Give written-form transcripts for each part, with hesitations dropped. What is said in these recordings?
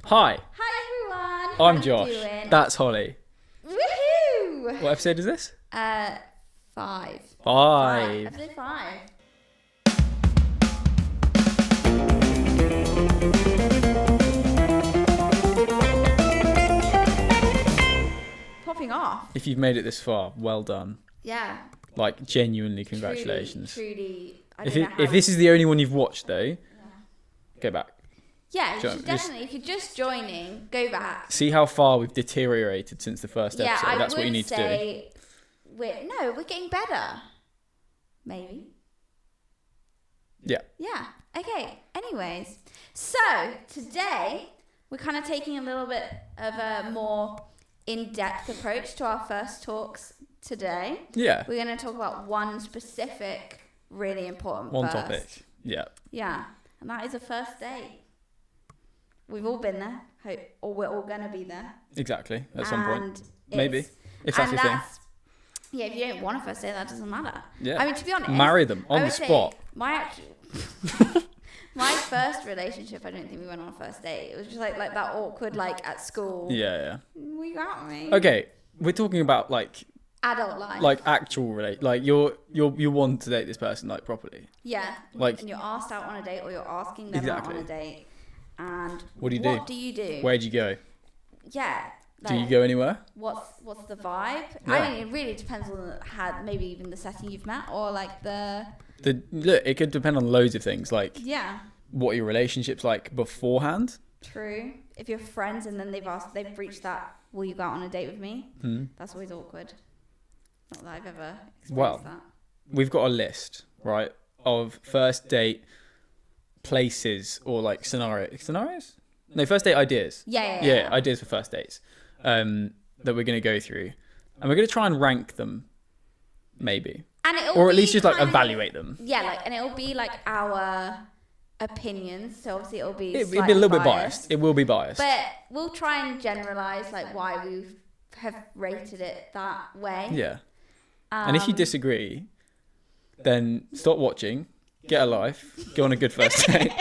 Hi, Hi everyone. I'm How Josh. You doing? That's Holly. Woohoo! What episode is this? 5. 5. Episode 5. Popping off. If you've made it this far, well done. Yeah. Like, genuinely, congratulations. Truly. If this is the only one you've watched, though, go back. Yeah, you Sure, should definitely. If you're just joining, go back. See how far we've deteriorated since the first Yeah, episode. I That's would what you need to do. say we're getting better. Maybe. Yeah. Yeah. Okay. Anyways, so today we're kind of taking a little bit of a more in-depth approach to our first talks today. Yeah. We're going to talk about one specific, really important One first. topic. Yeah. Yeah, and that is a first date. We've all been there, or we're all going to be there. Exactly. At some point. And Maybe. it's- If that's and your thing. Yeah, if you don't want a first date, that doesn't matter. Yeah. I mean, to be honest, Marry them on I the would say spot. my first relationship, I don't think we went on a first date. It was just like that awkward, like at school. Yeah, We got me. yeah. Okay. We're talking about, Adult life. actual you want to date this person, properly. Yeah. Like, And you're asked out on a date, or you're asking them out on a date. And What do you do? do? Where'd you go? Yeah. Do you go anywhere? What's the vibe? Yeah. I mean, it really depends on maybe even the setting you've met, or like the. Look, it could depend on loads of things, like Yeah. what are your relationships like beforehand. True. If you're friends and then they've reached that, will you go out on a date with me? That's always awkward. Not that I've ever experienced that. We've got a list, right, of first date places or scenarios. No, first date ideas. Yeah. Ideas for first dates that we're going to go through, and we're going to try and rank them, maybe, And or at least just kind of- evaluate them. Yeah, and it'll be our opinions. So obviously it'll be. It'll be a little bit biased. It will be biased. But we'll try and generalize why we have rated it that way. Yeah. And if you disagree, then stop watching, get a life, go on a good first date.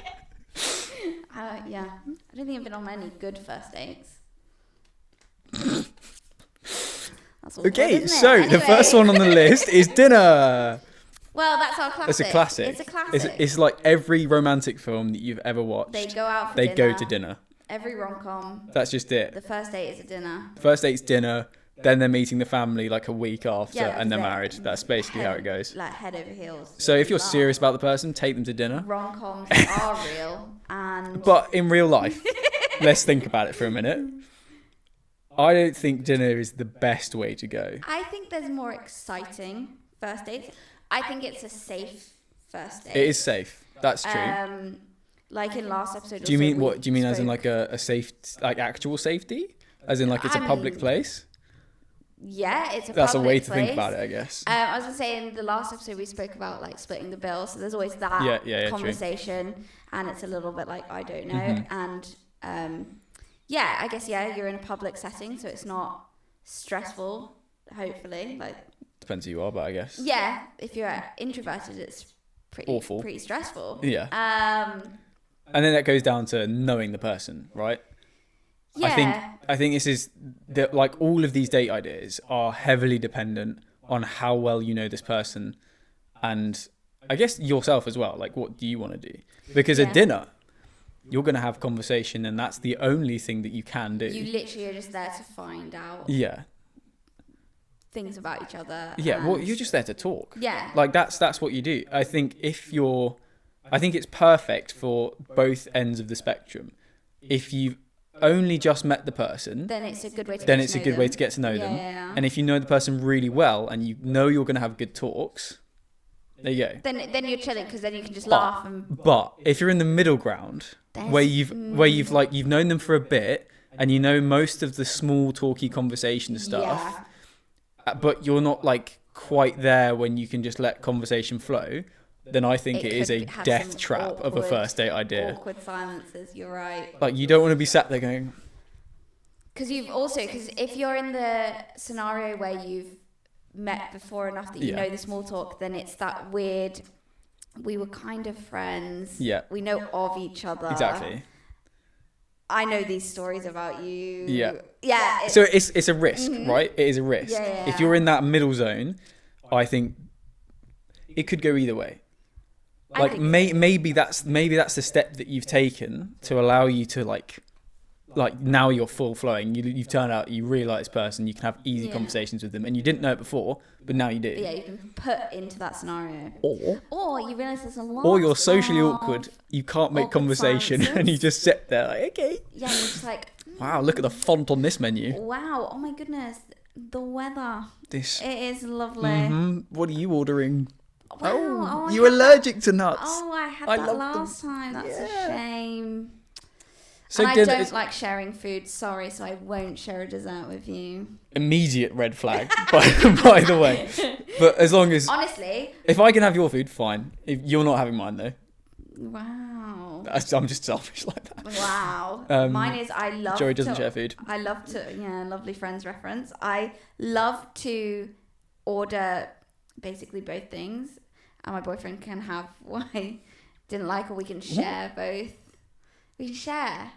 Yeah. I don't think I've been on many good first dates. That's awkward, Okay, isn't it? so the Anyway. first one on the list is dinner. Well, that's our classic. It's a classic. It's a classic. It's like every romantic film that you've ever watched. They go out for They dinner. go to dinner. Every rom-com. That's just it. The first date is a dinner. First date's dinner, then they're meeting the family a week after, Yeah, and they're that's it. married. That's basically how it goes. Head over heels. So if you're serious about the person, take them to dinner. Rom-coms are real, and But in real life, let's think about it for a minute. I don't think dinner is the best way to go. I think there's more exciting first dates. I think it's a safe first date. It is safe. That's true. Like in last episode. Do you also mean what? we Do you mean as in spoke- a safe, actual safety? As in it's a I public mean, place? Yeah, it's a That's a public way to place. think about it, I guess. I was gonna say in the last episode we spoke about splitting the bill, so there's always that Yeah, true. conversation, and it's a little bit I don't know, Mm-hmm. and I guess you're in a public setting, so it's not stressful. Hopefully, Depends who you are, but I guess. if you're introverted, it's pretty Awful. pretty stressful. Yeah. Um, And then that goes down to knowing the person, right? yeah. I think this is all of these date ideas are heavily dependent on how well you know this person, and I guess yourself as well. What do you want to do? Because at dinner, you're going to have conversation, and that's the only thing that you can do. You literally are just there to find out Yeah. things about each other. Yeah. Well, and- you're just there to talk. Yeah. That's what you do. I think I think it's perfect for both ends of the spectrum. If you've only just met the person, Then it's a good way to. then get it's to a know good them. way to get to know them. Yeah. And if you know the person really well and you know you're going to have good talks, there you go. Then you're chilling because then you can just laugh and. But if you're in the middle ground, where you've known them for a bit and you know most of the small talky conversation stuff, but you're not quite there when you can just let conversation flow, then I think it is a have death some trap of a first date idea. Awkward silences. You're right. You don't want to be sat there going, Because if you're in the scenario where you've met before enough that you know the small talk, then it's that weird. We were kind of friends. Yeah. We know of each other. exactly. I know these stories about you. Yeah. Yeah. So it's a risk, right? It is a risk. Yeah. If you're in that middle zone, I think it could go either way. Like maybe that's the step that you've taken to allow you to like now you're full flowing. You've turned out, you really like this person. You can have easy conversations with them, and you didn't know it before, but now you do. Yeah, you can put into that scenario. Or you realise there's a lot. Or you're socially awkward. You can't make conversation, silences. and you just sit there like, okay. Yeah, you're just like, Wow, look at the font on this menu. wow, oh my goodness, the weather. This. It is lovely. What are you ordering? Wow, You're allergic to nuts. Oh, I had I that love last time. That's a shame. So and I don't like sharing food. Sorry, so I won't share a dessert with you. Immediate red flag, by the way. But as long as honestly, if I can have your food, fine. If you're not having mine though. Wow. I'm just selfish like that. Wow. Mine is I love. Joey doesn't share food. I love to lovely friends reference. I love to order basically both things, and my boyfriend can have what I didn't like, or we can share both. We can share.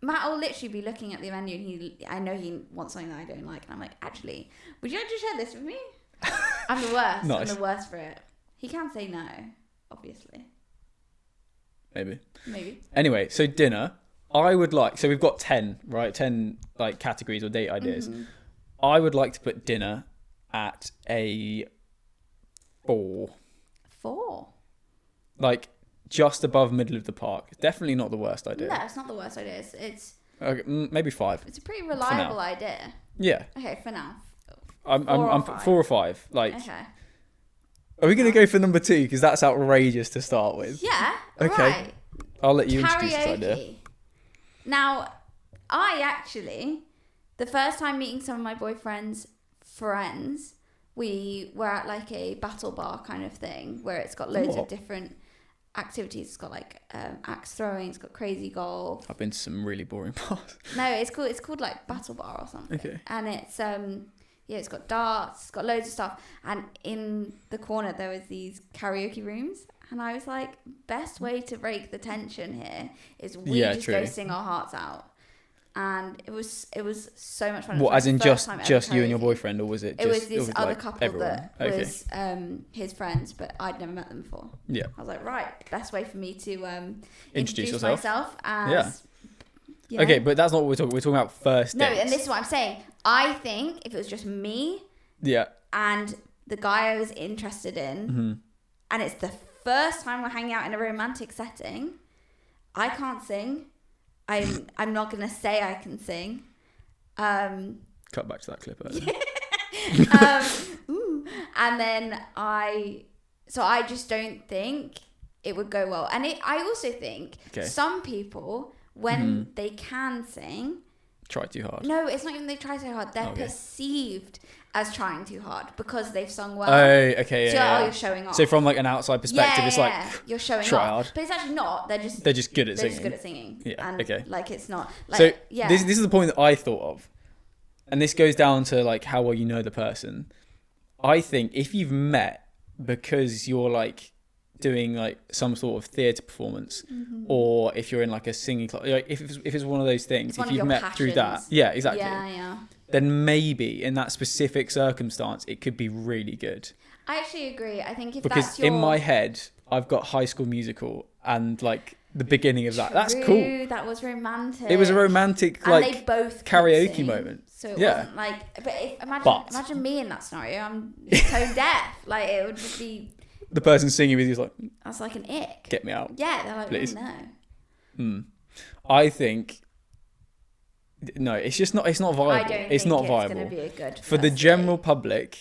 Matt will literally be looking at the menu, and I know he wants something that I don't like, and I'm like, actually, would you like to share this with me? I'm the worst. Nice. I'm the worst for it. He can say no, obviously. Maybe. Anyway, so dinner. I would like. So we've got 10, right? 10 like categories or date ideas. Mm-hmm. I would like to put dinner at a 4. 4. Like just above middle of the park. Definitely not the worst idea. No, it's not the worst idea. It's Okay, maybe 5. It's a pretty reliable idea. Yeah. Okay, for now. I'm 4 or 5. Like. Okay. Are we going to go for number 2? Because that's outrageous to start with. Yeah. Okay. Right. I'll let you introduce this idea. Karaoke. Now, I actually, the first time meeting some of my boyfriend's friends, we were at like a battle bar kind of thing where it's got loads of different activities. It's got like axe throwing. It's got crazy golf. I've been to some really boring bars. No, it's cool. It's called like battle bar or something. Okay. And it's it's got darts. It's got loads of stuff. And in the corner there was these karaoke rooms. And I was like, best way to break the tension here is we just go sing our hearts out. And it was so much fun. What, as in just you and your boyfriend, or was it just... It was this other like couple everyone? that was his friends, but I'd never met them before. Yeah. I was like, right, best way for me to introduce yourself. myself as... Yeah. Okay, but that's not what we're talking. We're talking about first dates. No, and this is what I'm saying. I think if it was just me and the guy I was interested in, and it's the first time we're hanging out in a romantic setting, I can't sing. I'm not gonna say I can sing. Cut back to that clip earlier. And then I just don't think it would go well. And I also think some people, when they can sing, try too hard. No, it's not even they try so hard. They're perceived as trying too hard because they've sung well. Oh, okay, So you're showing off. So from like an outside perspective, it's like you're showing try off. hard. But it's actually not. They're just good at singing. Just good at singing. Yeah. And okay. Like it's not. Like, so this is the point that I thought of, and this goes down to like how well you know the person. I think if you've met because you're like doing like some sort of theatre performance, or if you're in like a singing club, like if it's one of those things, if you've met through that, exactly. Yeah. Then maybe in that specific circumstance, it could be really good. I actually agree. I think because that's your... in my head, I've got High School Musical and like the beginning of that. That's cool. That was romantic. It was a romantic and like they both karaoke moment. So it wasn't like. But imagine me in that scenario. I'm tone deaf. Like it would just be. The person singing with you is like. That's like an ick. Get me out. Yeah, they're like, please. Oh, no. I think. No, it's just not. It's not viable. I don't think it's not viable. Gonna be a good for the general public.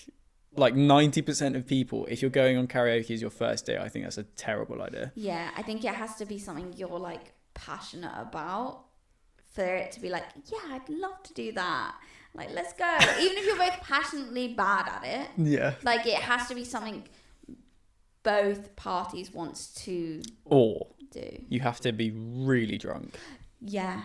Like 90% of people, if you're going on karaoke as your first date, I think that's a terrible idea. Yeah, I think it has to be something you're like passionate about for it to be like, yeah, I'd love to do that. Like, let's go. Even if you're both passionately bad at it. Yeah. Like, it has to be something both parties wants to do. You have to be really drunk. Yeah.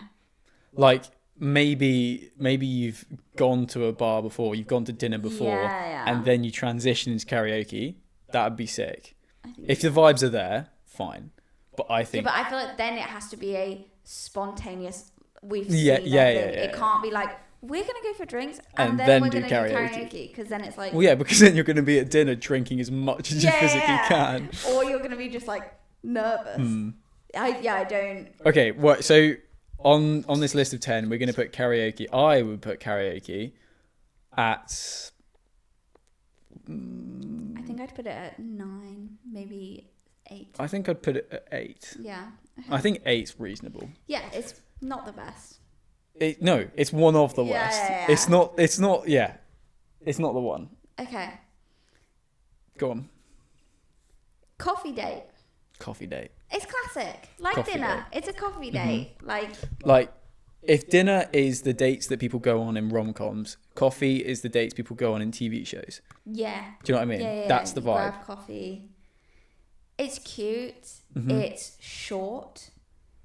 Like, maybe you've gone to a bar before, you've gone to dinner before, and then you transition into karaoke. That would be sick. If the vibes are there, fine. But I think... Yeah, but I feel like then it has to be a spontaneous we've Yeah, seen yeah, everything. yeah, It yeah. can't be like, we're going to go for drinks And and then then we're do going to do karaoke. karaoke. Because then it's like, Well, yeah, because then you're going to be at dinner drinking as much as you physically can. Or you're going to be just like nervous. I don't. Okay, what? So on this list of 10, we're going to put karaoke. I would put karaoke at. I think I'd put it at 9, maybe 8. I think I'd put it at 8. Yeah. I think 8's reasonable. Yeah, it's not the best. No, it's one of the Yeah, worst. yeah. It's not. Yeah, it's not the one. Okay. Go on. Coffee date. Coffee date. It's classic. Like Coffee dinner. It's a coffee date. Like, if dinner is the dates that people go on in rom-coms, coffee is the dates people go on in TV shows. Yeah. Do you know what I mean? Yeah. That's the You vibe. grab coffee. It's cute. Mm-hmm. It's short.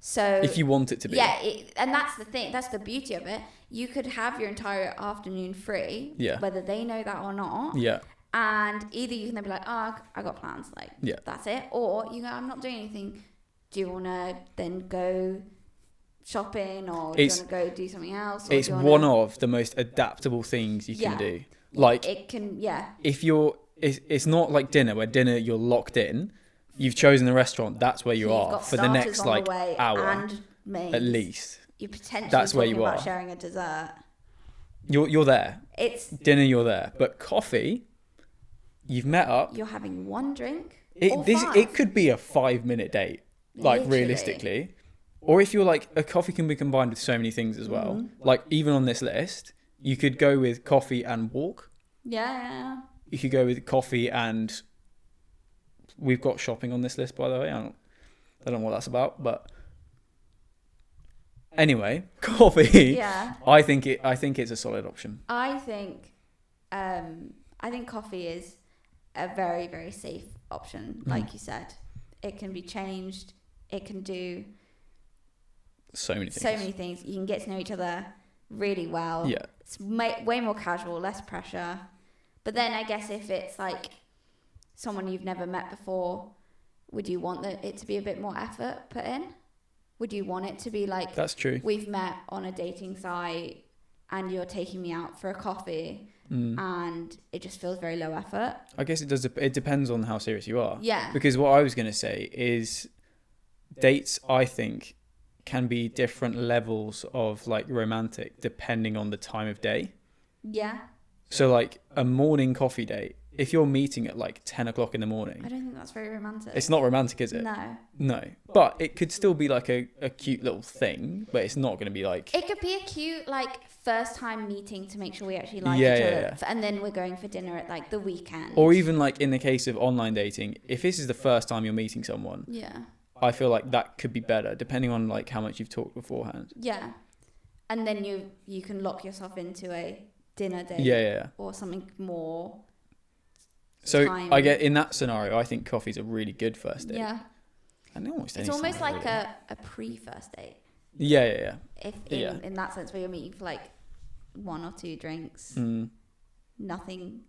So If you want it to be. yeah, and that's the thing. That's the beauty of it. You could have your entire afternoon free. Yeah. Whether they know that or not. Yeah. And either you can then be like, oh, I got plans. Like, Yeah. that's it. Or you go, I'm not doing anything. Do you want to then go shopping or do you want to go do something else? Or It's do you wanna... one of the most adaptable things you can do. Like, it can, yeah. if it's not like dinner, where dinner you're locked in. You've chosen the restaurant. That's where you So you've are got for the starters next on like the way hour and mains. at least. You're potentially That's where talking you about are. sharing a dessert. You're there. It's Dinner, you're there. But coffee, you've met up. you're having one drink. It could be a 5-minute date, like Literally. realistically. Or if you're like, a coffee can be combined with so many things as well. Mm-hmm. Like even on this list, you could go with coffee and walk. Yeah. You could go with coffee and we've got shopping on this list, by the way. I don't know what that's about, but anyway, coffee. Yeah. I think it's a solid option. I think coffee is a very, very safe option. Like you said, it can be changed. It can do So many things. so many things. You can get to know each other really well. Yeah. It's way more casual, less pressure. But then I guess if it's like someone you've never met before, would you want it to be a bit more effort put in? Would you want it to be like, That's true. we've met on a dating site and you're taking me out for a coffee and it just feels very low effort? I guess it does. It depends on how serious you are. Yeah. Because what I was going to say is dates, I think, can be different levels of like romantic depending on the time of day. Yeah. So like a morning coffee date, if you're meeting at like 10 o'clock in the morning, I don't think that's very romantic. it's not romantic, is it? No. But it could still be like a cute little thing, but it's not going to be like... It could be a cute, like, first time meeting to make sure we actually like Yeah, each other. yeah. And then we're going for dinner at, like, the weekend. Or even like in the case of online dating, if this is the first time you're meeting someone, Yeah. I feel like that could be better depending on like how much you've talked beforehand. Yeah. And then you can lock yourself into a dinner date. Yeah. Or something more... So time. I get in that scenario, I think coffee's a really good first date. Yeah. And almost It's any almost scenario, like really. a pre-first date. Yeah. If Yeah. in that sense where you're meeting for like 1 or 2 drinks, nothing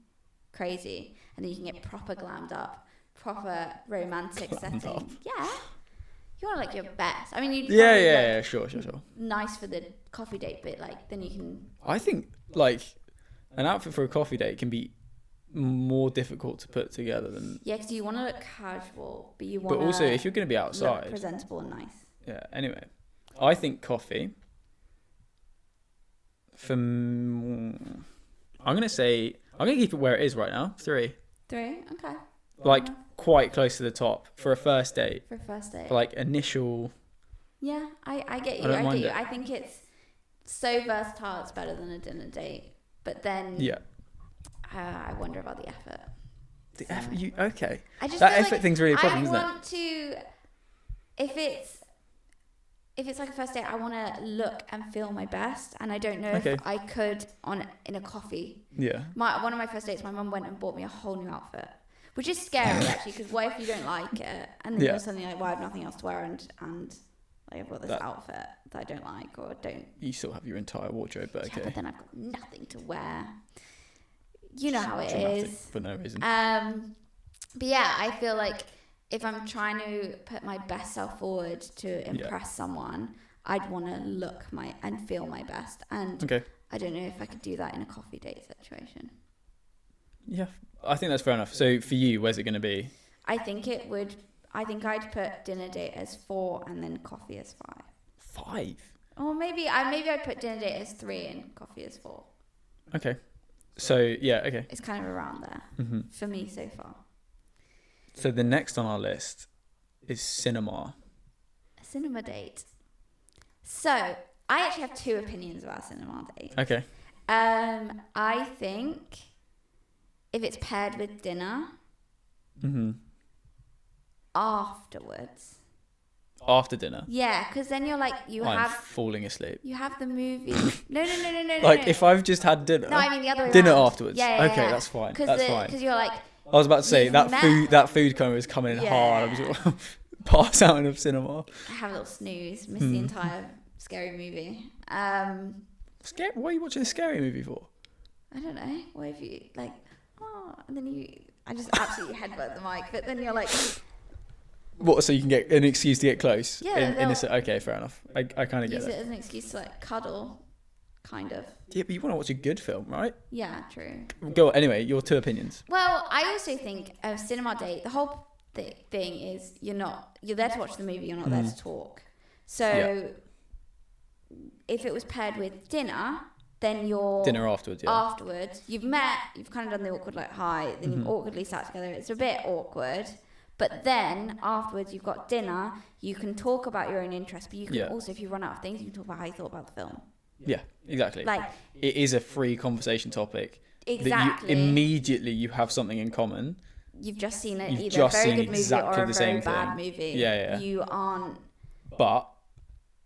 crazy, and then you can get proper glammed up, proper romantic setting. up. Yeah, you want to look your best. I mean, you Yeah, sure. nice for the coffee date, but like then you can. I think like an outfit for a coffee date can be more difficult to put together than... Yeah, because you want to look casual, but you want. But also, if you're going to be look outside... presentable and nice. Yeah, anyway. I think coffee... I'm going to say... I'm going to keep it where it is right now. 3. 3, okay. Like, quite close to the top for a first date. For a first date. For like initial... Yeah, I get you. I don't I mind get you. it. I think it's so versatile. It's better than a dinner date. But then, Yeah. I wonder about the effort. The So- effort... Okay. I just That feel effort like thing's really a problem, I isn't it? want to, if it's like a first date, I want to look and feel my best, and I don't know Okay. if I could in a coffee. Yeah. One of my first dates, my mum went and bought me a whole new outfit, which is scary actually, because what if you don't like it, and then Yeah. you're suddenly like, well, I have nothing else to wear, and like I've got this That- outfit that I don't like or don't. You still have your entire wardrobe, but Yeah, okay. but then I've got nothing to wear. You know how it Dramatic is. for no reason. But yeah, I feel like if I'm trying to put my best self forward to impress someone, I'd want to look and feel my best. And Okay. I don't know if I could do that in a coffee date situation. Yeah, I think that's fair enough. So for you, where's it going to be? I think I'd put dinner date as 4 and then coffee as 5. 5. Or maybe I'd put dinner date as 3 and coffee as 4. Okay. So yeah, okay. It's kind of around there for me so far. So the next on our list is cinema. A cinema date. So I actually have 2 opinions about cinema date. Okay. I think if it's paired with dinner afterwards. After dinner. Yeah, because then you're like I'm falling asleep. you have the movie. No. Like if I've just had dinner. No, I mean the other way dinner around. afterwards. Yeah, okay, yeah. that's fine. That's fine. Because you're like. I was about to say you've that met. food coma is coming in Yeah. hard. I'm just pass out in a cinema. I have a little snooze, miss the entire scary movie. Scary? What are you watching a scary movie for? I don't know. What if you like? Oh, and then I just absolutely headbutt the mic, but then you're like. What? So you can get an excuse to get close? Yeah. Okay, fair enough. I kind of get Use it. it as an excuse to like cuddle, kind of. Yeah, but you want to watch a good film, right? Yeah, true. Go on. Anyway, your 2 opinions. Well, I also think a cinema date. The whole thing is you're there to watch the movie. You're not there to talk. So if it was paired with dinner, then you're Dinner afterwards. Yeah. afterwards. You've met. You've kind of done the awkward like hi. Then you've awkwardly sat together. It's a bit awkward. But then afterwards, you've got dinner. You can talk about your own interests, but you can also, if you run out of things, you can talk about how you thought about the film. Yeah, exactly. Like it is a free conversation topic. exactly. That immediately you have something in common. You've just seen You've either just a very seen good movie exactly or a the very same bad thing. movie. Yeah. You aren't. But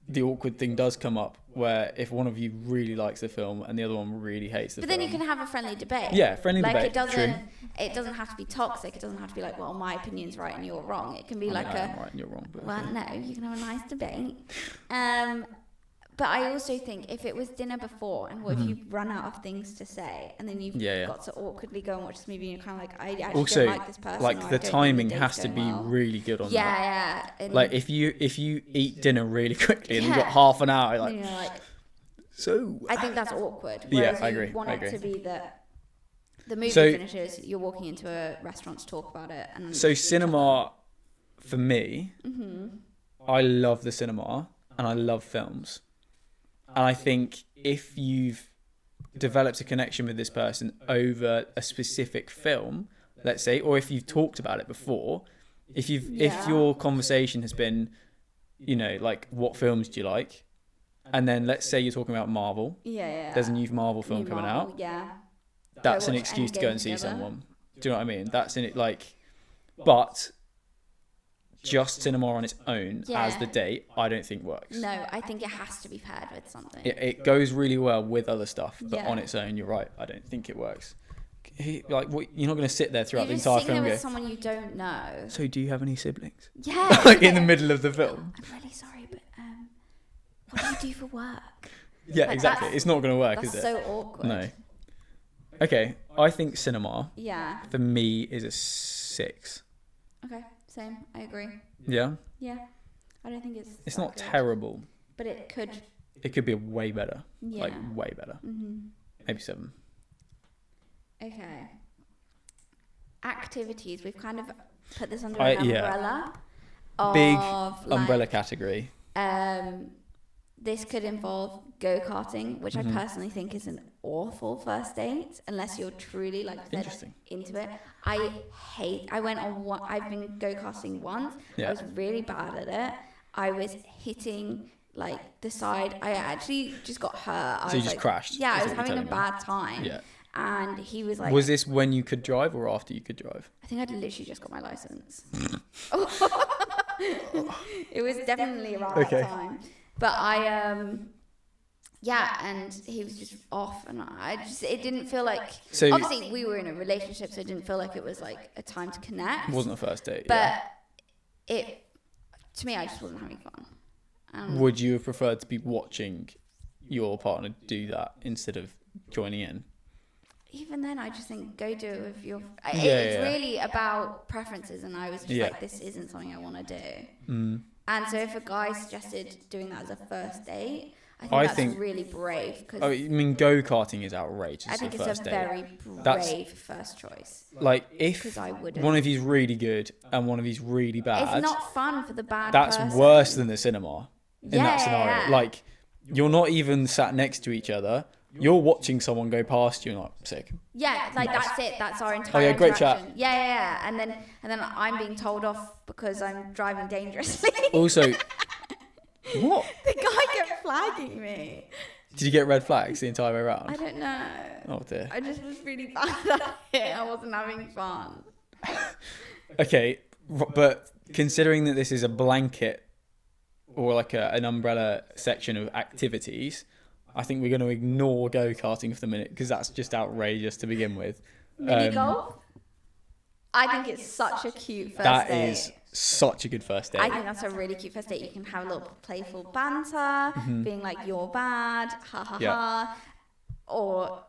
the awkward thing does come up where if one of you really likes the film and the other one really hates the But film. then you can have a friendly debate. Yeah, friendly like debate. It doesn't. True. It doesn't have to be toxic. It doesn't have to be like, well, my opinion's right and you're wrong. It can be I'm like right and you're wrong. But well, no, you can have a nice debate. But I also think if it was dinner before, and what if you run out of things to say, and then you've got to awkwardly go and watch this movie, and you're kind of like, I actually also, don't like this person. like or I the don't think timing the has date's to going be well. really good on that. Yeah. And Like if you eat dinner really quickly and you've got half an hour, then like you're like, so. I think that's awkward. Yeah, Whereas I you agree. want I it to agree. be that the movie So- finishes, you're walking into a restaurant to talk about it, and So cinema, for me, I love the cinema and I love films. And I think if you've developed a connection with this person over a specific film, let's say, or if you've talked about it before, if your conversation has been, like what films do you like? And then let's say you're talking about Marvel. Yeah. There's a new Marvel film coming out. Yeah. That's Go an watch excuse to go and Endgame see together. someone. Do you know what I mean? That's in it but just cinema on its own as the date, I don't think works. No, I think it has to be paired with something. It goes really well with other stuff, but Yeah. on its own, you're right. I don't think it works. Like, you're not going to sit there throughout You're the just entire sitting film there and with go, someone you don't know. so do you have any siblings? Yeah. Like in the middle of the film. I'm really sorry, but what do you do for work? Yeah, Like, exactly. that's- It's not going to work, That's is it? so awkward. No. Okay, I think cinema, Yeah. for me, is a 6. Okay. Same. I agree. Yeah? Yeah. I don't think it's. It's that not good. terrible. But it could. It could be way better. Yeah. Like, way better. Maybe 7. Okay. Activities. We've kind of put this under I- an yeah. umbrella. Of, Big like, umbrella category. This could involve go-karting, which I personally think is an awful first date unless you're truly like Interesting. into it. I've been go-karting once. Yeah. I was really bad at it. I was hitting like the side. I actually just got hurt. So you just crashed, Yeah, is I was what you're having a telling me. bad time. Yeah. And he was like, Was this when you could drive or after you could drive? I think I'd literally just got my license. It was definitely around Okay. that time. But and he was just off, and it didn't feel like. So- obviously, we were in a relationship, so it didn't feel like it was like a time to connect. It wasn't a first date. But to me, I just wasn't having fun. Would you have preferred to be watching your partner do that instead of joining in? Even then, I just think go do it with your. It's Yeah. really about preferences, and I was just Yeah. like, this isn't something I want to do. And so if a guy suggested doing that as a first date, I think I that's think- really brave. Cause Oh, I mean, go-karting is outrageous I think as it's a first a date. very That's- brave first choice. Like, Because if I wouldn't. one of you's really good and one of you's really bad, It's not fun for the bad that's person. worse than the cinema in Yeah, that scenario. yeah. Like, you're not even sat next to each other. You're watching someone go past you and like, sick. Yeah, like that's it. That's our entire yeah, great chat. interaction. Yeah. And then I'm being told off because I'm driving dangerously. Also, what? The guy kept flagging me. Did you get red flags the entire way I around? don't know. Oh dear. I just was really bad at it. I wasn't having fun. Okay, but considering that this is a blanket or like an umbrella section of activities, I think we're going to ignore go-karting for the minute because that's just outrageous to begin with. Mini golf? I think it's such a cute first That date. is such a good first date. I think that's a really cute first date. You can have a little playful banter, being like, you're bad, ha ha Yeah. ha. Or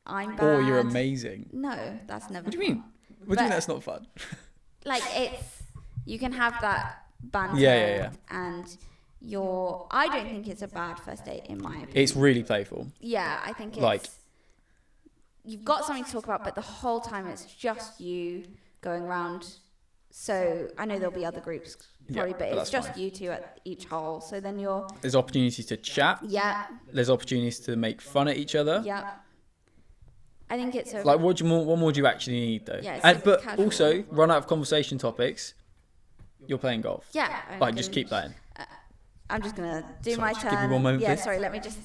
I'm bad. Or you're amazing. No, that's never What do you fun. mean? What do you mean that's not fun? Like, it's, you can have that banter. Yeah. And I don't think it's a bad first date, in my opinion. It's really playful. Yeah, I think it's Like- you've got something to talk about, but the whole time it's just you going around. So I know there'll be other groups probably, Yeah, but but it's that's just fine. you two at each hole. So then you're There's opportunities to chat. yeah. There's opportunities to make fun at each other. I think it's a Like, what more do you actually need though? Yeah, it's And, super but casual. also, run out of conversation topics. You're playing golf. yeah. Like, just keep playing. I'm just gonna do Sorry, my just turn. give me one moment, yeah, please. sorry. Let me just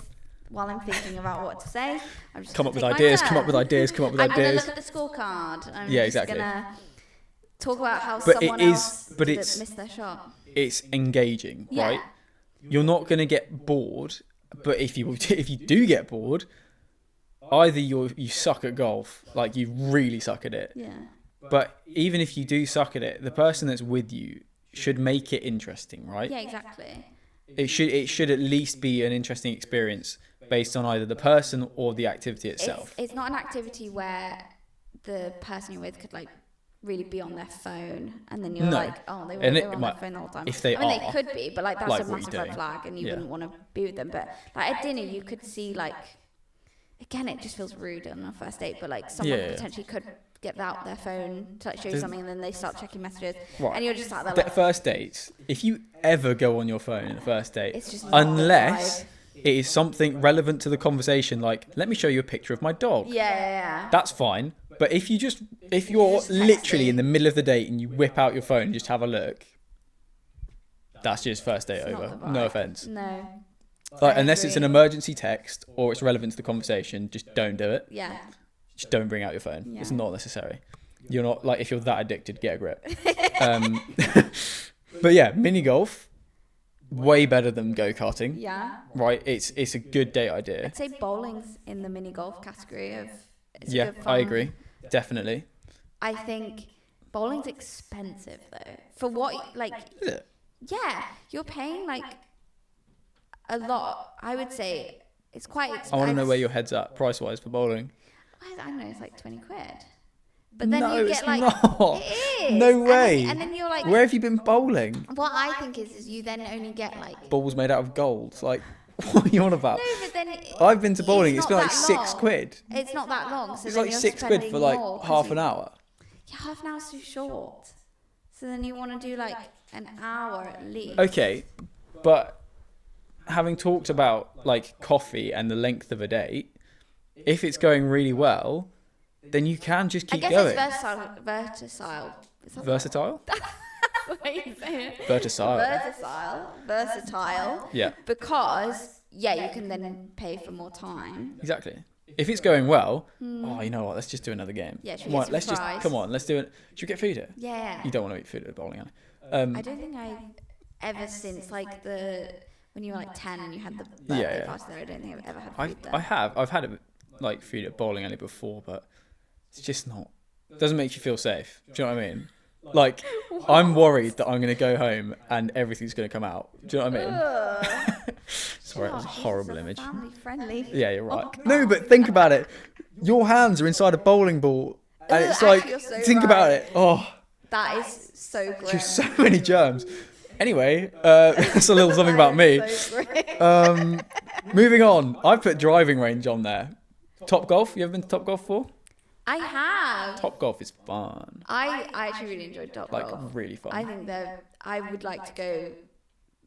while I'm thinking about what to say. I'm just Come gonna up with take my ideas. turn. Come up with ideas. Come up with I'm gonna ideas. look at the scorecard. I'm Yeah, just exactly. gonna talk about how But it someone is- else but that it's- missed their shot. It's engaging, Yeah. right? You're not gonna get bored. But if you do get bored, either you suck at golf, like you really suck at it. Yeah. But even if you do suck at it, the person that's with you should make it interesting, right? Yeah, exactly. It should at least be an interesting experience based on either the person or the activity itself. It's not an activity where the person you're with could like really be on their phone, and then you're No. like, oh, they were And it on their might- phone the whole time. if they I mean, are, they could be, but like that's like a what massive you're red doing. flag, and you Yeah. wouldn't want to be with them. But like at dinner, you could see like, again, it just feels rude on a first date, but like someone Yeah. potentially could get out their phone to like show you There's- something, and then they start checking messages, Right. and you're just sat there But like, first dates, if you ever go on your phone in a first date, it's just not the unless vibe. it is something relevant to the conversation, like let me show you a picture of my dog. Yeah. That's fine. But if you're just literally texting. in the middle of the date and you whip out your phone and just have a look, that's just first date It's not over. the vibe. No offense. No. Like, I unless it's an agree. emergency text or it's relevant to the conversation, just don't do it. Yeah. Just don't bring out your phone. Yeah. It's not necessary. You're not like if you're that addicted, get a grip. But yeah, mini golf, way better than go karting. Yeah. Right? It's a good date idea. I'd say bowling's in the mini golf category of. It's Yeah, good I fun. agree. Definitely. I think bowling's expensive though. For what, like, Is it? yeah, you're paying like a lot. I would say it's quite expensive. I want to know where your head's at price wise for bowling. I don't know, it's like 20 quid. But then No, you it's get like. not. It is. No way. And then you're like. Where have you been bowling? What I think is you then only get like. Balls made out of gold. Like, what are you on about? No, but then. I've been to bowling. It's not been like that £6. long. It's not that long. So It's then like you're £6 for spending like more 'cause half you- an hour. Yeah, half an hour's too short. So then you want to do like an hour at least. Okay, but having talked about like coffee and the length of a date, if it's going really well, then you can just I keep guess going. it's versatile. Is that Versatile? the way you say it? Versatile. Versatile. Yeah, Because, yeah, you can then pay for more time. exactly. If it's going well, oh, you know what? Let's just do another game. Yeah, should we Come get on, some let's just fries? come on. Let's do it. Should we get food here? Yeah. You don't want to eat food at bowling alley. I don't think ever since like when you were like 10 and you had the birthday Yeah. party there, I don't think I've ever had food there. I've had it like food at bowling alley before, but it's just not. Doesn't make you feel safe. Do you know what I mean? Like, I'm worried that I'm gonna go home and everything's gonna come out. Do you know what I mean? Ugh. Sorry, that was a horrible image. Family friendly. Yeah, you're right. No, but think about it. Your hands are inside a bowling ball, and Ugh, it's like, actually, you're so think about right. it. Oh, That is so grim. just so many germs. Anyway, that's a little something about me. So great. Moving on, I put driving range on there. Top Golf. You ever been to Top Golf before? I have. Top Golf is fun. I actually really enjoyed Top Like Golf. really fun. I think I would like to go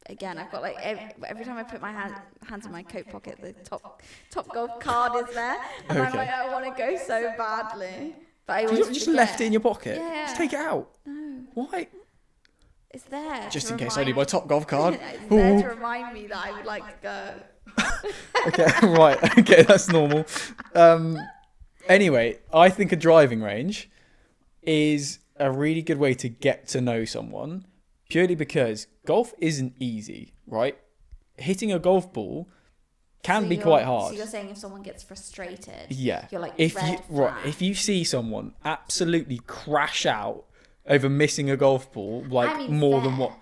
again. I've got like every time I put my hands in my coat pocket, the Top Golf card is there, and I'm Okay. like, I want to go so badly, but I You always just forget. left it in your pocket. Yeah. Just take it out. No, Why? it's there. Just to in case I need remind- my Top Golf card. It's there to remind me that I would like to go. Okay, right. Okay, that's normal. Anyway, I think a driving range is a really good way to get to know someone, purely because golf isn't easy, right? Hitting a golf ball can So be you're- quite hard. So you're saying if someone gets frustrated, Yeah. you're like If you red flag. if you see someone absolutely crash out over missing a golf ball, like I mean, more than fair. what?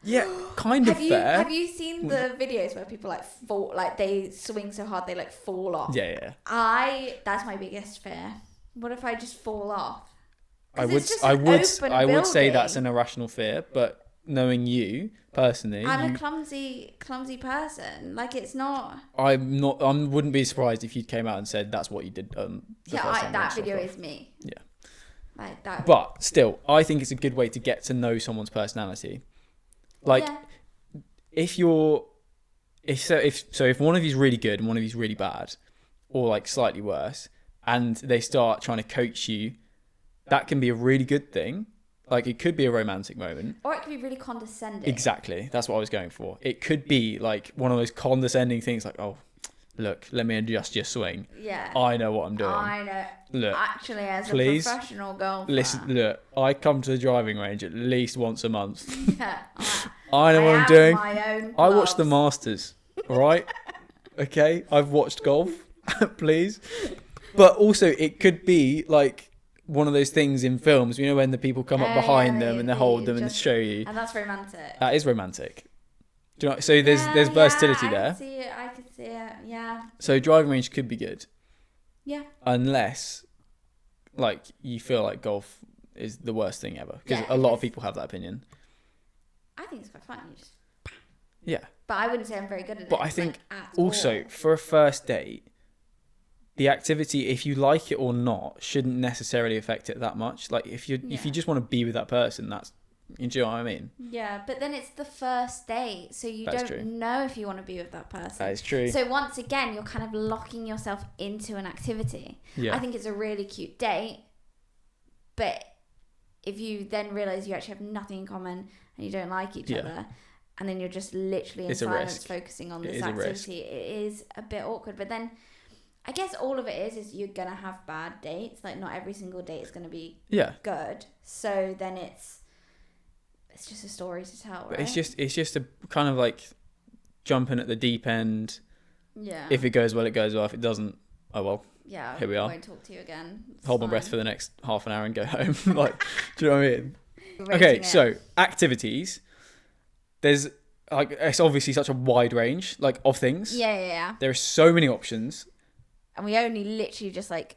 Yeah, kind of Have fair. you seen the videos where people like fall, like they swing so hard they like fall off? Yeah. That's my biggest fear. What if I just fall off? I 'Cause would it's just I an would open I would say building. that's an irrational fear, but knowing you personally, I'm a clumsy person. Like it's not. I wouldn't be surprised if you came out and said that's what you did. The Yeah, first time you that went video off. is me. Yeah. Like that. But still, I think it's a good way to get to know someone's personality. Like yeah. if one of you's really good and one of you's really bad, or like slightly worse, and they start trying to coach you, that can be a really good thing. Like it could be a romantic moment. Or it could be really condescending. Exactly. That's what I was going for. It could be like one of those condescending things like, oh, look, let me adjust your swing. Yeah. I know what I'm doing. I know. Look, Actually, as please, a professional golfer. listen, look, I come to the driving range at least once a month. Yeah, I know what I'm have doing. My own I watch the gloves. Masters, all right? Okay? I've watched golf, please. But also, it could be like one of those things in films, you know, when the people come up Oh, behind yeah, them and they they hold them and just- show you. And that's romantic. That is romantic. Do you know? So there's versatility there. I can see it. Yeah. So driving range could be good, Yeah. unless like you feel like golf is the worst thing ever, because Yeah, a lot it of is. people have that opinion. I think it's quite fun. You just, Yeah, but I wouldn't say I'm very good at it. but I think like, at also all. for a first date, the activity, if you like it or not, shouldn't necessarily affect it that much. Like if you Yeah. just want to be with that person, that's, you know what I mean. Yeah, but then it's the first date, so you That's don't true. know if you want to be with that person. That is true. So once again, you're kind of locking yourself into an activity. Yeah. I think it's a really cute date, but if you then realize you actually have nothing in common and you don't like each Yeah. other, and then you're just literally in It's a silence risk. focusing on It this is a risk. activity, it is a bit awkward. But then I guess all of it is you're gonna have bad dates. Like not every single date is gonna be Yeah. good. So then it's just a story to tell, But right? it's just a kind of like jumping at the deep end. yeah. If it goes well, it goes well. If it doesn't, oh well. Yeah, Here we I are. won't talk to you again. It's Hold my breath fine. for the next half an hour and go home. Like, do you know what I mean? Rating Okay, it. so activities. There's like it's obviously such a wide range like of things. Yeah. There are so many options. And we only literally just like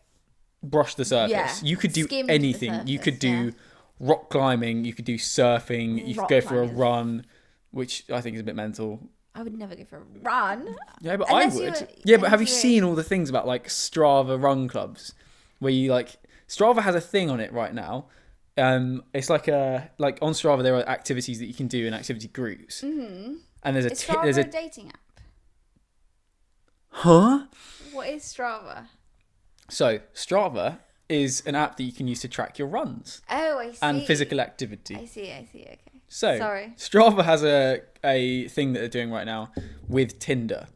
Brush the surface. Yeah, You could do skimmed the anything. You could surface, do yeah. rock climbing. You could do surfing. You could Rock go for a climbing is- run, which I think is a bit mental. I would never go for a run. Yeah, but Unless I you would. were- Yeah, but have you unless you were- seen all the things about like Strava run clubs, where you like Strava has a thing on it right now. It's like on Strava there are activities that you can do in activity groups, Mm-hmm. and there's a Is Strava there's a a dating app? huh. What is Strava? So Strava is an app that you can use to track your runs Oh, I see. and physical activity. I see. Okay. So Sorry. Strava has a thing that they're doing right now with Tinder.